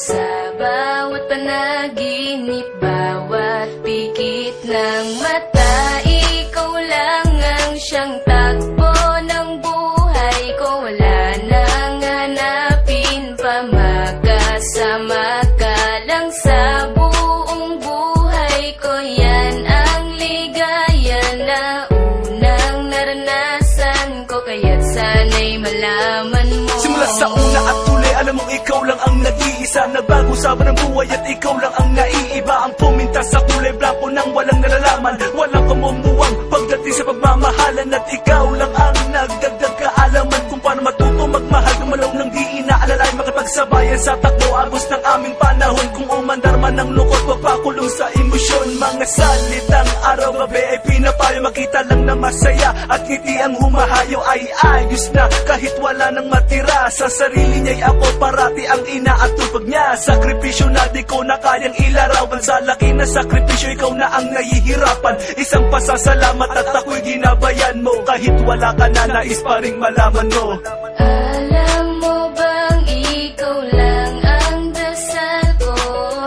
sa bawat panaginip, bawat pikit ng mata. Ikaw lang ang siyang takbo ng buhay ko. Wala nang hanapin pa, makasama ka lang sa buong buhay ko. Yan ang ligaya na unang naranasan ko, kaya't sana'y malaman mo. Simula sa una at tuloy, alam mong ikaw lang ang nag-iisa. Nagbago sa ng buhay at ikaw lang ang naiiba. Ang puminta sa kulay blanco nang walang nalalaman, walang kamumuwang pagdating sa pagmamahalan. At ikaw lang ang nagdagdag kaalaman kung paano matuto magmahal ng malaw ng di inaalalay. Makipagsabayan sa takbo, agos ng aming panahon. Kung umandar man ng lungkot, wag pakulong sa emosyon. Mga salitang araw-gabi ay pinapayo, makita lang na masaya at ngiti ang humahayo. Ay ayos na kahit wala nang matira, sa sarili niya'y ako parati ang inaatupag niya. Sakripisyo na di ko na kayang ilarawan, sa laki na sakripisyo ikaw na ang nahihirapan. Isang pasasalamat at ako'y ginabayan mo, kahit wala ka na nais pa ring malaman mo. Alam mo bang ikaw lang ang dasal ko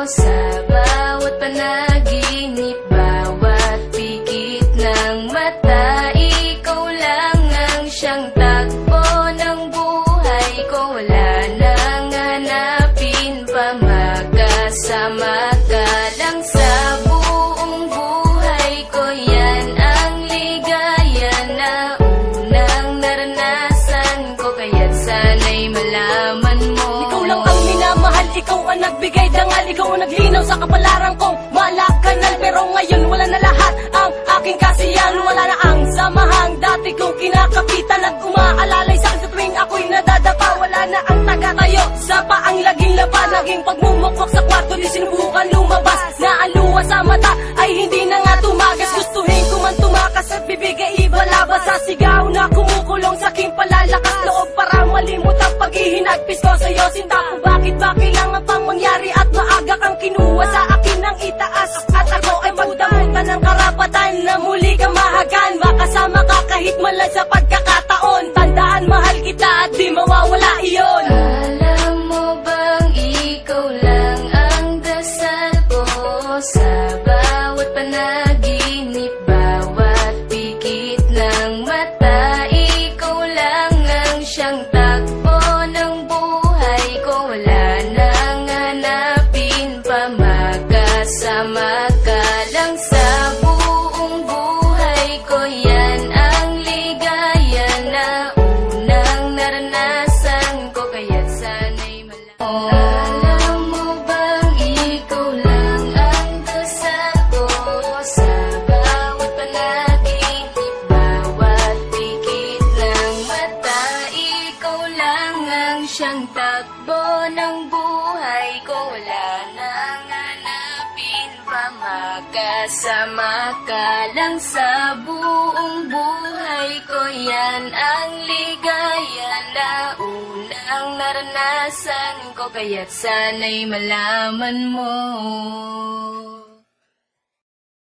sa bawat panaginip, bawat pikit ng mata. Ikaw lang ang siyang takbo ng buhay ko. Wala nang hanapin pa, makasama ka lang sa buong buhay ko. Yan ang ligaya na unang naranasan ko, kaya't sana'y malaman mo. Ikaw lang ang minamahal, ikaw ang nagbigay dangal, ikaw ang naglinaw sa kapalaran kong malakanal. Pero ngayon wala na lahat ang aking kasiyahan, wala na ang samahang dati kong kinakapitan. At umaalalay sa akin sa tuwing ako'y nadadapa, wala na ang taga-tayo sa paang laging laban. Naging pagmumukwak sa kwarto, di sinubukan lumabas, na ang luha sa mata ay hindi na nga tumagas. Gustuhin ko man tumakas at bibigay ibalabas, sa sigaw na kumukulong sa aking palalakas loob para malimut ang paghihinagpis ko sa'yo. Sinta ko bakit ba kailangan pang mangyari at maaga kang kinuha sa akin ng itaas. At ako ay magdamutan ng karapatan na muli kang mahagan, makasama ka kahit malang sa pagkakataon. Tandaan mahal kita at di mawawala iyon. Alam mo bang ikaw lang ang dasal ko sa bawat panaginip, bawat pikit ng mata. Ikaw lang ang siyang takbo ng buhay ko. Wala nang hanapin pa, makasama ka lang sa buong buhay ko. Yan ang ligaya na unang naranasan ko, kaya't sana'y malaman. Alam mo bang ikaw lang ang dasal ko sa bawat panaginip, bawat pikit ng mata. Ikaw lang ang siyang takbo ng buhay ko. Wala nang hanapin pa, makasama ka lang sa buong buhay ko. Yan ang ligaya na unang naranasan ko, kaya't sana'y malaman mo.